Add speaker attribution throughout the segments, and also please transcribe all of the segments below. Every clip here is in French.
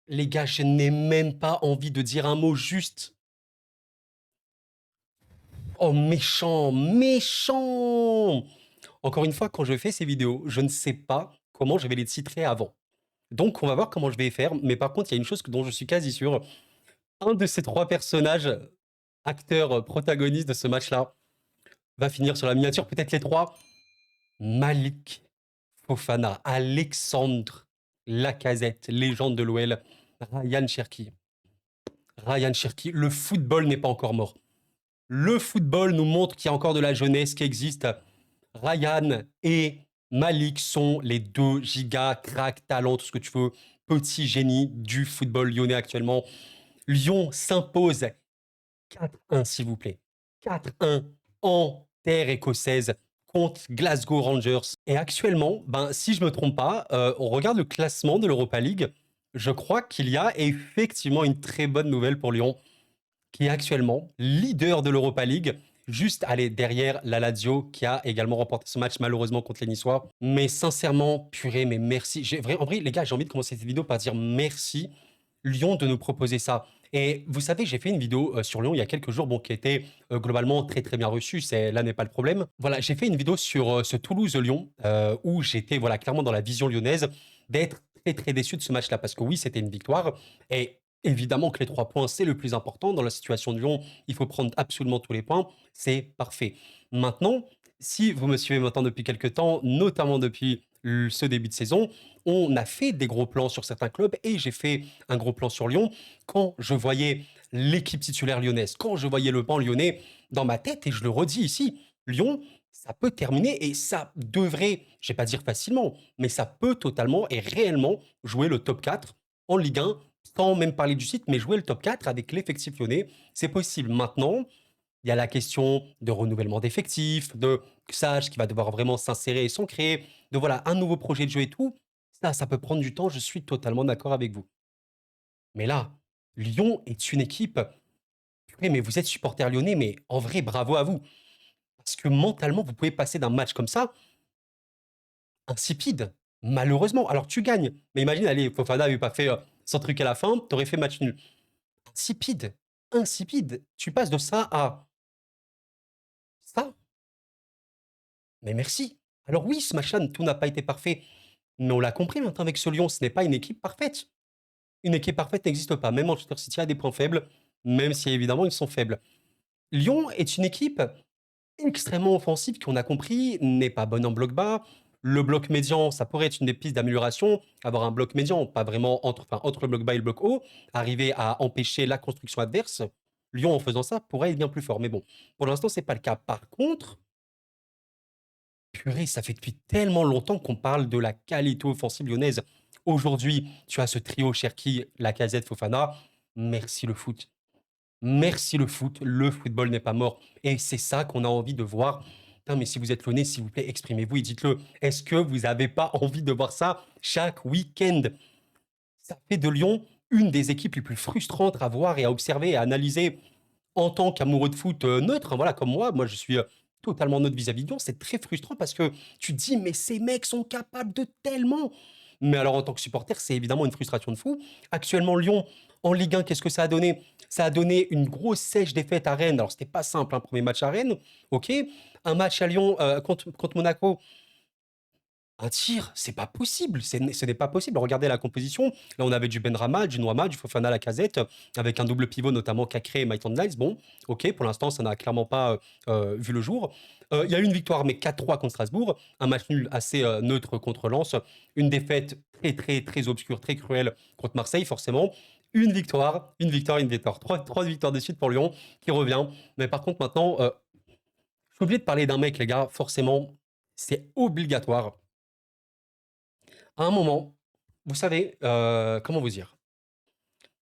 Speaker 1: Les gars, je n'ai même pas envie de dire un mot juste. Oh, méchant, méchant! Encore une fois, quand je fais ces vidéos, je ne sais pas comment je vais les titrer avant. Donc, on va voir comment je vais faire. Mais par contre, il y a une chose dont je suis quasi sûr. Un de ces trois personnages, acteurs, protagonistes de ce match-là, va finir sur la miniature. Peut-être les trois. Malik Fofana, Alexandre Lacazette, légende de l'OL, Ryan Cherki. Ryan Cherki, le football n'est pas encore mort. Le football nous montre qu'il y a encore de la jeunesse qui existe. Ryan et Malik sont les deux giga cracks, talents, tout ce que tu veux, petits génies du football lyonnais actuellement. Lyon s'impose 4-1, s'il vous plaît. 4-1 en terre écossaise contre Glasgow Rangers. Et actuellement, si je ne me trompe pas, on regarde le classement de l'Europa League. Je crois qu'il y a effectivement une très bonne nouvelle pour Lyon, qui est actuellement leader de l'Europa League, juste allez, derrière la Lazio, qui a également remporté ce match malheureusement contre les Niçois. Mais sincèrement, purée, mais merci. En vrai, les gars, j'ai envie de commencer cette vidéo par dire merci Lyon de nous proposer ça. Et vous savez, j'ai fait une vidéo sur Lyon il y a quelques jours, bon, qui était globalement très très bien reçue. Là n'est pas le problème. Voilà, j'ai fait une vidéo sur ce Toulouse-Lyon où j'étais voilà clairement dans la vision lyonnaise d'être très très déçu de ce match-là parce que oui, c'était une victoire et évidemment que les 3 points, c'est le plus important. Dans la situation de Lyon, il faut prendre absolument tous les points. C'est parfait. Maintenant, si vous me suivez maintenant depuis quelques temps, notamment depuis ce début de saison, on a fait des gros plans sur certains clubs et j'ai fait un gros plan sur Lyon. Quand je voyais l'équipe titulaire lyonnaise, quand je voyais le banc lyonnais dans ma tête, et je le redis ici, Lyon, ça peut terminer et ça devrait, je ne vais pas dire facilement, mais ça peut totalement et réellement jouer le top 4 en Ligue 1 sans même parler du site, mais jouer le top 4 avec l'effectif lyonnais, c'est possible. Maintenant, il y a la question de renouvellement d'effectifs, de Sage qui va devoir vraiment s'insérer et s'ancrer, de voilà, un nouveau projet de jeu et tout. Ça peut prendre du temps, je suis totalement d'accord avec vous. Mais là, Lyon est une équipe. Purée, mais vous êtes supporter lyonnais, mais en vrai, bravo à vous. Parce que mentalement, vous pouvez passer d'un match comme ça, insipide, malheureusement. Alors tu gagnes, mais imagine, allez, Fofana n'avait pas fait son truc à la fin, t'aurais fait match nul. Insipide, insipide. Tu passes de ça à ça, mais merci. Alors oui, ce match-là, tout n'a pas été parfait, mais on l'a compris maintenant avec ce Lyon, ce n'est pas une équipe parfaite. Une équipe parfaite n'existe pas. Même Manchester City a des points faibles, même si évidemment ils sont faibles. Lyon est une équipe extrêmement offensive qu'on a compris n'est pas bonne en bloc bas. Le bloc médian, ça pourrait être une des pistes d'amélioration. Avoir un bloc médian, pas vraiment entre le bloc bas et le bloc haut, arriver à empêcher la construction adverse. Lyon, en faisant ça, pourrait être bien plus fort. Mais bon, pour l'instant, c'est pas le cas. Par contre, purée, ça fait depuis tellement longtemps qu'on parle de la qualité offensive lyonnaise. Aujourd'hui, tu as ce trio Cherki, Lacazette, Fofana. Merci le foot. Merci le football n'est pas mort. Et c'est ça qu'on a envie de voir. Putain, mais si vous êtes lyonnais, s'il vous plaît, exprimez-vous et dites-le. Est-ce que vous n'avez pas envie de voir ça chaque week-end? Ça fait de Lyon une des équipes les plus frustrantes à voir et à observer et à analyser en tant qu'amoureux de foot neutre, hein, voilà, comme moi je suis totalement neutre vis-à-vis de Lyon, c'est très frustrant parce que tu te dis, mais ces mecs sont capables de tellement. Mais alors, en tant que supporter, c'est évidemment une frustration de fou. Actuellement, Lyon, en Ligue 1, qu'est-ce que ça a donné? Ça a donné une grosse sèche défaite à Rennes. Alors, c'était pas simple, un premier match à Rennes, ok. Un match à Lyon contre Monaco, un tir, c'est pas possible, ce n'est pas possible. Regardez la composition. Là, on avait du Benrahma, du Noama, du Fofana, Lacazette, avec un double pivot notamment qu'a créé Maitland Niles. Bon, ok, pour l'instant, ça n'a clairement pas vu le jour. Il y a eu une victoire, mais 4-3 contre Strasbourg, un match nul assez neutre contre Lens, une défaite très très très obscure, très cruelle contre Marseille, forcément. Une victoire, une victoire. Trois victoires de suite pour Lyon qui revient. Mais par contre, maintenant, je suis obligé de parler d'un mec, les gars, forcément, c'est obligatoire à un moment, vous savez, comment vous dire?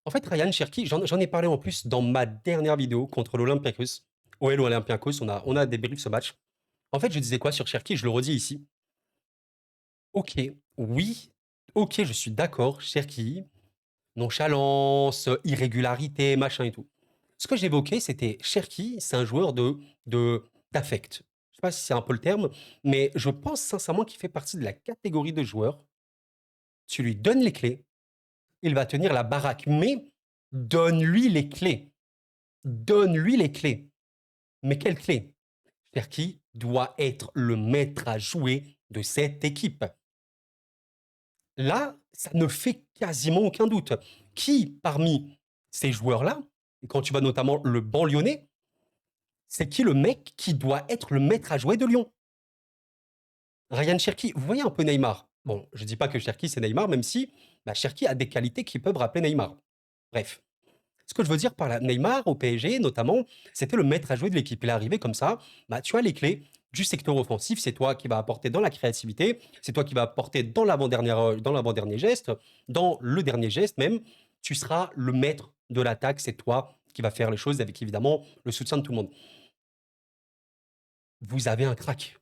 Speaker 1: En fait, Ryan Cherki, j'en ai parlé en plus dans ma dernière vidéo contre l'Olympiakos. OL ou Olympiakos, on a débrief ce match. En fait, je disais quoi sur Cherki? Je le redis ici. OK, oui, OK, je suis d'accord, Cherki, nonchalance, irrégularité, machin et tout. Ce que j'évoquais, c'était Cherki, c'est un joueur d'affect. Je sais pas si c'est un peu le terme, mais je pense sincèrement qu'il fait partie de la catégorie de joueurs, tu lui donnes les clés, il va tenir la baraque. Mais donne-lui les clés. Donne-lui les clés. Mais quelles clés? Cherki doit être le maître à jouer de cette équipe. Là, ça ne fait quasiment aucun doute. Qui, parmi ces joueurs-là, quand tu vas notamment le banc lyonnais, c'est qui le mec qui doit être le maître à jouer de Lyon? Ryan Cherki, vous voyez un peu Neymar. Bon, je ne dis pas que Cherki c'est Neymar, même si Cherki a des qualités qui peuvent rappeler Neymar. Bref. Ce que je veux dire par là, Neymar au PSG notamment, c'était le maître à jouer de l'équipe. Il est arrivé comme ça, tu as les clés du secteur offensif, c'est toi qui vas apporter dans la créativité, c'est toi qui vas apporter dans l'avant-dernier geste, dans le dernier geste même, tu seras le maître de l'attaque, c'est toi qui vas faire les choses avec évidemment le soutien de tout le monde. Vous avez un crack.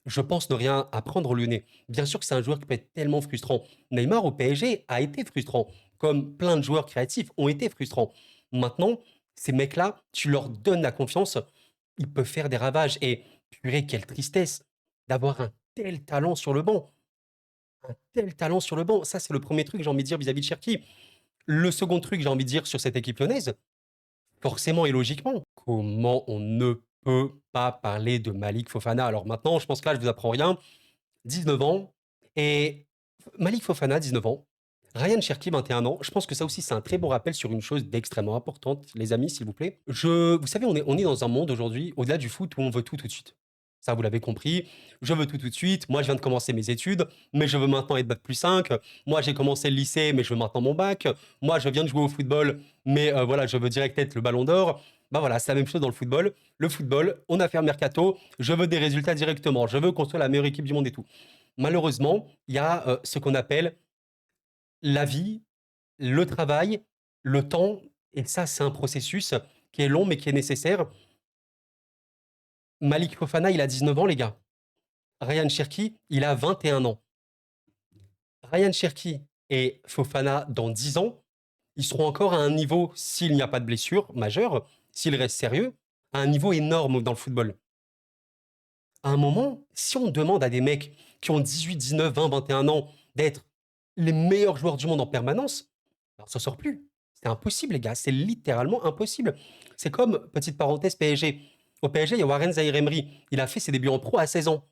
Speaker 1: Je pense ne rien apprendre au Lyonnais. Bien sûr que c'est un joueur qui peut être tellement frustrant. Neymar au PSG a été frustrant, comme plein de joueurs créatifs ont été frustrants. Maintenant, ces mecs-là, tu leur donnes la confiance, ils peuvent faire des ravages. Et purée, quelle tristesse d'avoir un tel talent sur le banc. Un tel talent sur le banc. Ça, c'est le premier truc que j'ai envie de dire vis-à-vis de Cherki. Le second truc que j'ai envie de dire sur cette équipe lyonnaise, forcément et logiquement, comment on ne peut pas parler de Malik Fofana? Alors maintenant, je pense que là, je vous apprends rien. 19 ans et Malik Fofana, 19 ans. Ryan Cherki, 21 ans. Je pense que ça aussi, c'est un très bon rappel sur une chose d'extrêmement importante, les amis, s'il vous plaît. Vous savez, on est dans un monde aujourd'hui, au-delà du foot, où on veut tout de suite. Ça, vous l'avez compris. Je veux tout de suite. Moi, je viens de commencer mes études, mais je veux maintenant être bac plus 5. Moi, j'ai commencé le lycée, mais je veux maintenant mon bac. Moi, je viens de jouer au football, mais voilà, je veux direct être le ballon d'or. Bah voilà, c'est la même chose dans le football. Le football, on a fait un mercato, je veux des résultats directement, je veux construire la meilleure équipe du monde et tout. Malheureusement, il y a ce qu'on appelle la vie, le travail, le temps, et ça, c'est un processus qui est long mais qui est nécessaire. Malik Fofana, il a 19 ans, les gars. Ryan Cherki, il a 21 ans. Ryan Cherki et Fofana, dans 10 ans, ils seront encore à un niveau, s'il n'y a pas de blessure majeure, s'ils restent sérieux, à un niveau énorme dans le football. À un moment, si on demande à des mecs qui ont 18, 19, 20, 21 ans d'être les meilleurs joueurs du monde en permanence, on s'en sort plus. C'est impossible, les gars. C'est littéralement impossible. C'est comme, petite parenthèse, PSG. Au PSG, il y a Warren Zaïre-Emery. Il a fait ses débuts en pro à 16 ans.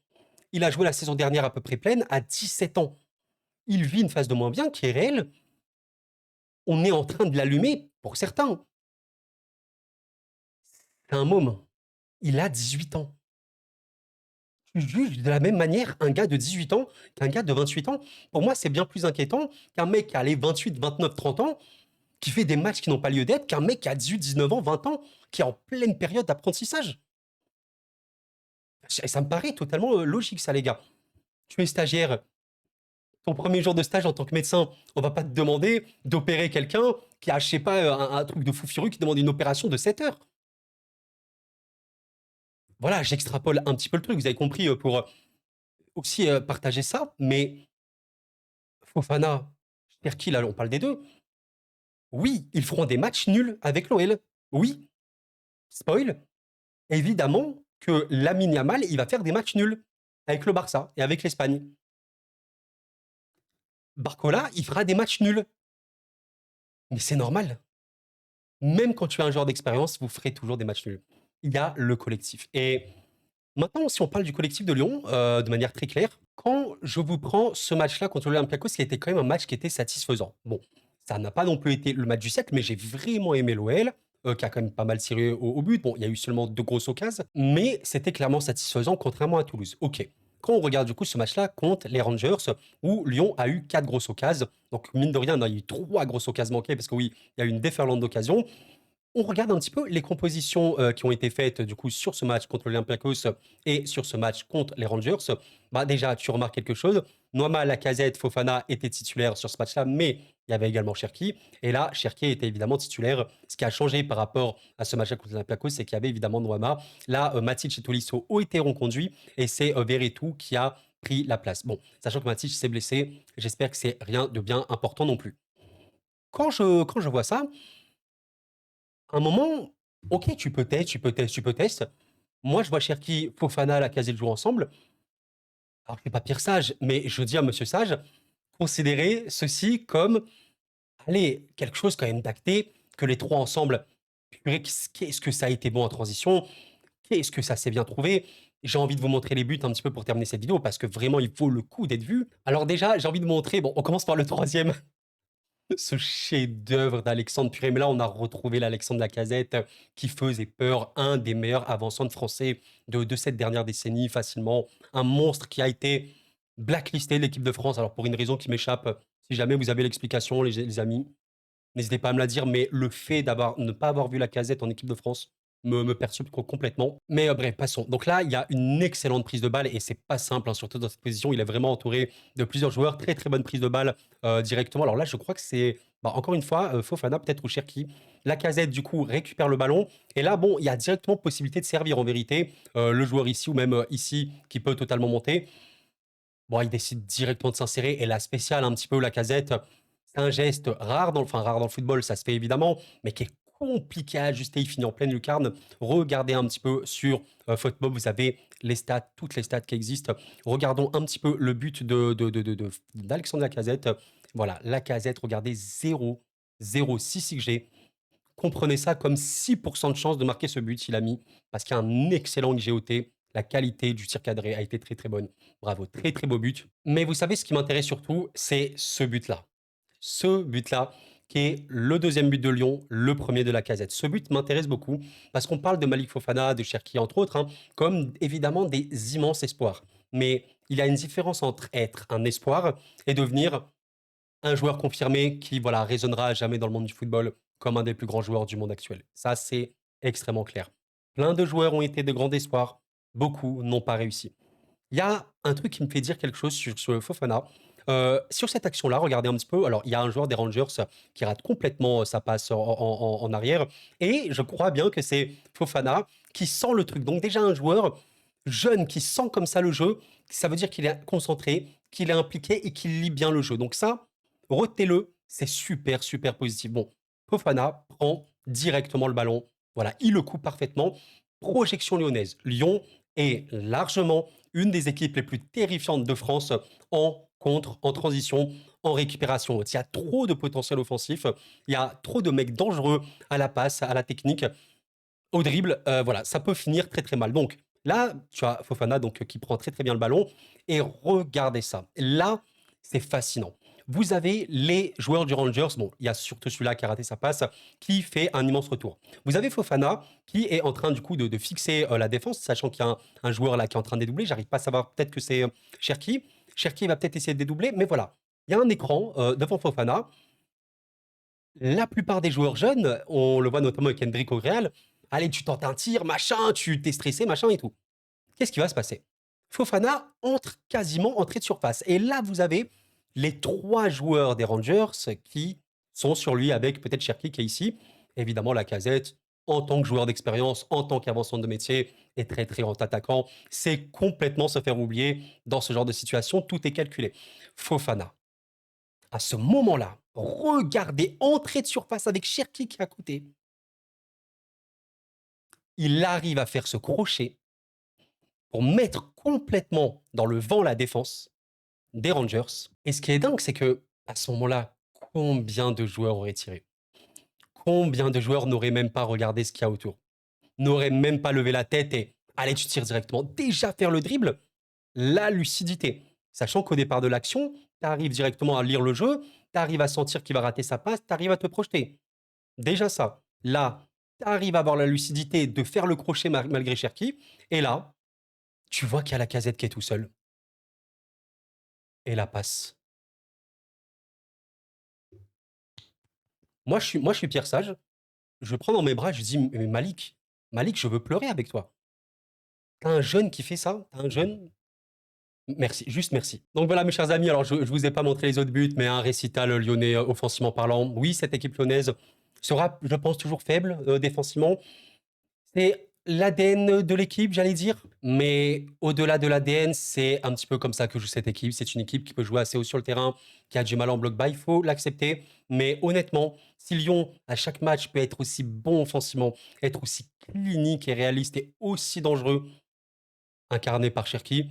Speaker 1: Il a joué la saison dernière à peu près pleine à 17 ans. Il vit une phase de moins bien qui est réelle. On est en train de l'allumer pour certains. C'est un môme. Il a 18 ans. Tu juges de la même manière un gars de 18 ans qu'un gars de 28 ans. Pour moi, c'est bien plus inquiétant qu'un mec qui a les 28, 29, 30 ans, qui fait des matchs qui n'ont pas lieu d'être, qu'un mec qui a 18, 19 ans, 20 ans, qui est en pleine période d'apprentissage. Ça me paraît totalement logique, ça, les gars. Tu es stagiaire, ton premier jour de stage en tant que médecin, on va pas te demander d'opérer quelqu'un qui a, je sais pas, un truc de fou furieux qui demande une opération de 7 heures. Voilà, j'extrapole un petit peu le truc, vous avez compris, pour aussi partager ça, mais Fofana, Cherki, là, on parle des deux. Oui, ils feront des matchs nuls avec l'OL. Oui, spoil, évidemment que Lamine Yamal, il va faire des matchs nuls avec le Barça et avec l'Espagne. Barcola, il fera des matchs nuls. Mais c'est normal. Même quand tu as un joueur d'expérience, vous ferez toujours des matchs nuls. Il y a le collectif. Et maintenant, si on parle du collectif de Lyon, de manière très claire, quand je vous prends ce match-là contre l'Olympiakos, qui était quand même un match qui était satisfaisant. Bon, ça n'a pas non plus été le match du siècle, mais j'ai vraiment aimé l'OL, qui a quand même pas mal tiré au but. Bon, il y a eu seulement 2 grosses occasions, mais c'était clairement satisfaisant, contrairement à Toulouse. Ok. Quand on regarde du coup ce match-là contre les Rangers, où Lyon a eu 4 grosses occasions, donc mine de rien, il y a eu 3 grosses occasions manquées, parce que oui, il y a eu une déferlante d'occasions. On regarde un petit peu les compositions qui ont été faites du coup sur ce match contre l'Olympiakos et sur ce match contre les Rangers. Déjà, tu remarques quelque chose. Noama, Lacazette, Fofana étaient titulaires sur ce match-là, mais il y avait également Cherki. Et là, Cherki était évidemment titulaire. Ce qui a changé par rapport à ce match contre l'Olympiakos, c'est qu'il y avait évidemment Noama. Là, Matic et Tolisso ont été reconduits et c'est Veretout qui a pris la place. Bon, sachant que Matic s'est blessé, j'espère que c'est rien de bien important non plus. Quand je vois ça, un moment, ok, tu peux tester, tu peux tester, tu peux tester. Moi, je vois Cherki, Fofana, Lacazette jouer ensemble. Alors, je ne suis pas Pierre Sage, mais je dis à Monsieur Sage, considérez ceci comme allez, quelque chose quand même d'acté, que les 3 ensemble, purée, qu'est-ce que ça a été bon en transition, qu'est-ce que ça s'est bien trouvé. J'ai envie de vous montrer les buts un petit peu pour terminer cette vidéo parce que vraiment il vaut le coup d'être vu. Alors déjà, j'ai envie de montrer, bon, on commence par le troisième, ce chef-d'œuvre d'Alexandre Puré. Mais là, on a retrouvé l'Alexandre Lacazette qui faisait peur, un des meilleurs avant-centres français de cette dernière décennie, facilement. Un monstre qui a été blacklisté de l'équipe de France. Alors, pour une raison qui m'échappe, si jamais vous avez l'explication, les amis, n'hésitez pas à me la dire. Mais le fait d'avoir ne pas avoir vu Lacazette en équipe de France me perturbe complètement. Mais bref, passons. Donc là, il y a une excellente prise de balle et c'est pas simple, hein, surtout dans cette position. Il est vraiment entouré de plusieurs joueurs. Très très bonne prise de balle directement. Alors là, je crois que c'est encore une fois Fofana peut-être ou Cherki. Lacazette du coup récupère le ballon et là bon, il y a directement possibilité de servir en vérité. Le joueur ici ou même ici qui peut totalement monter. Bon, il décide directement de s'insérer et la spéciale un petit peu Lacazette, c'est un geste rare rare dans le football, ça se fait évidemment, mais qui est compliqué à ajuster. Il finit en pleine lucarne. Regardez un petit peu sur Football, vous avez les stats, toutes les stats qui existent. Regardons un petit peu le but d'Alexandre Lacazette. Voilà, Lacazette, regardez 0,06 XG. Comprenez ça comme 6% de chance de marquer ce but, il a mis, parce qu'il y a un excellent XGOT. La qualité du tir cadré a été très très bonne. Bravo, très très beau but. Mais vous savez, ce qui m'intéresse surtout, c'est ce but-là. Ce but-là, qui est le deuxième but de Lyon, le premier de Lacazette. Ce but m'intéresse beaucoup, parce qu'on parle de Malik Fofana, de Cherki, entre autres, hein, comme évidemment des immenses espoirs. Mais il y a une différence entre être un espoir et devenir un joueur confirmé qui voilà, résonnera à jamais dans le monde du football comme un des plus grands joueurs du monde actuel. Ça, c'est extrêmement clair. Plein de joueurs ont été de grands espoirs, beaucoup n'ont pas réussi. Il y a un truc qui me fait dire quelque chose sur Fofana. Sur cette action-là, regardez un petit peu. Alors, il y a un joueur des Rangers qui rate complètement sa passe en arrière. Et je crois bien que c'est Fofana qui sent le truc. Donc, déjà, un joueur jeune qui sent comme ça le jeu, ça veut dire qu'il est concentré, qu'il est impliqué et qu'il lit bien le jeu. Donc, ça, retenez-le, c'est super, super positif. Bon, Fofana prend directement le ballon. Voilà, il le coupe parfaitement. Projection lyonnaise. Lyon est largement une des équipes les plus terrifiantes de France en contre, en transition, en récupération. Il y a trop de potentiel offensif, il y a trop de mecs dangereux à la passe, à la technique, au dribble. Voilà, ça peut finir très très mal. Donc là, tu as Fofana donc, qui prend très très bien le ballon. Et regardez ça. Là, c'est fascinant. Vous avez les joueurs du Rangers, bon, il y a surtout celui-là qui a raté sa passe, qui fait un immense retour. Vous avez Fofana qui est en train du coup de fixer la défense, sachant qu'il y a un joueur là qui est en train de dédoubler. J'arrive pas à savoir, peut-être que c'est Cherki. Cherki va peut-être essayer de dédoubler, mais voilà. Il y a un écran devant Fofana. La plupart des joueurs jeunes, on le voit notamment avec Hendrick au Real, allez, tu tentes un tir, machin, tu t'es stressé, machin et tout. Qu'est-ce qui va se passer? Fofana entre quasiment entrée de surface. Et là, vous avez les 3 joueurs des Rangers qui sont sur lui avec peut-être Cherki qui est ici. Évidemment, Lacazette, en tant que joueur d'expérience, en tant qu'avancement de métier et très très grand attaquant, c'est complètement se faire oublier dans ce genre de situation. Tout est calculé. Fofana, à ce moment-là, regardez, entrée de surface avec Cherki qui est à côté. Il arrive à faire ce crochet pour mettre complètement dans le vent la défense des Rangers. Et ce qui est dingue, c'est que à ce moment-là, combien de joueurs auraient tiré? Combien de joueurs n'auraient même pas regardé ce qu'il y a autour? N'auraient même pas levé la tête et allez, tu tires directement. Déjà faire le dribble, la lucidité. Sachant qu'au départ de l'action, tu arrives directement à lire le jeu, tu arrives à sentir qu'il va rater sa passe, tu arrives à te projeter. Déjà ça. Là, tu arrives à avoir la lucidité de faire le crochet malgré Cherki. Et là, tu vois qu'il y a la casette qui est tout seul. Et la passe. Moi, je suis Pierre Sage. Je le prends dans mes bras, je dis, mais Malik, Malik, je veux pleurer avec toi. T'as un jeune qui fait ça? T'as un jeune? Merci, juste merci. Donc voilà, mes chers amis, alors je vous ai pas montré les autres buts, mais un récital lyonnais offensivement parlant. Oui, cette équipe lyonnaise sera, je pense, toujours faible défensivement. C'est l'ADN de l'équipe, j'allais dire. Mais au-delà de l'ADN, c'est un petit peu comme ça que joue cette équipe. C'est une équipe qui peut jouer assez haut sur le terrain, qui a du mal en bloc bas. Il faut l'accepter. Mais honnêtement, si Lyon, à chaque match, peut être aussi bon offensivement, être aussi clinique et réaliste et aussi dangereux, incarné par Cherki,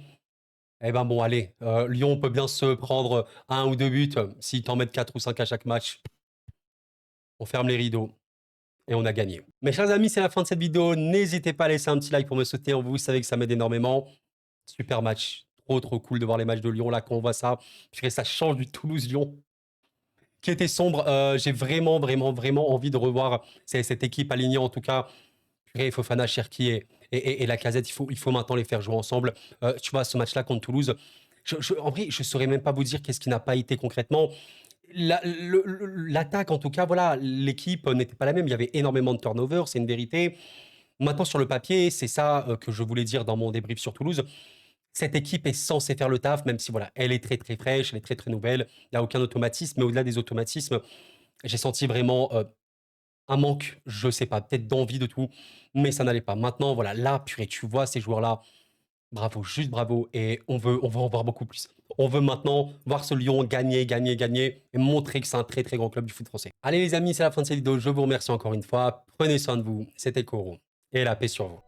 Speaker 1: eh ben bon, allez, Lyon peut bien se prendre un ou deux buts. S'ils t'en mettent 4 ou 5 à chaque match, On ferme les rideaux et on a gagné. Mes chers amis, c'est la fin de cette vidéo. N'hésitez pas à laisser un petit like pour me soutenir. Vous savez que ça m'aide énormément. Super match. Trop, trop cool de voir les matchs de Lyon là quand on voit ça. Purée, ça change du Toulouse-Lyon qui était sombre. J'ai vraiment, vraiment, vraiment envie de revoir cette équipe alignée. En tout cas, purée, Fofana, Cherki et Lacazette, il faut maintenant les faire jouer ensemble. Tu vois, ce match-là contre Toulouse, en vrai, je ne saurais même pas vous dire qu'est-ce qui n'a pas été concrètement. L'attaque, en tout cas, voilà, l'équipe n'était pas la même. Il y avait énormément de turnover, c'est une vérité. Maintenant, sur le papier, c'est ça que je voulais dire dans mon débrief sur Toulouse. Cette équipe est censée faire le taf, même si voilà, elle est très très fraîche, elle est très très nouvelle. Il n'y a aucun automatisme, mais au-delà des automatismes, j'ai senti vraiment un manque, je sais pas, peut-être d'envie de tout, mais ça n'allait pas. Maintenant, voilà, là, purée, tu vois ces joueurs-là, bravo, juste bravo, et on veut en voir beaucoup plus. On veut maintenant voir ce Lyon gagner, gagner, gagner, et montrer que c'est un très très grand club du foot français. Allez les amis, c'est la fin de cette vidéo, je vous remercie encore une fois, prenez soin de vous, c'était Koro, et la paix sur vous.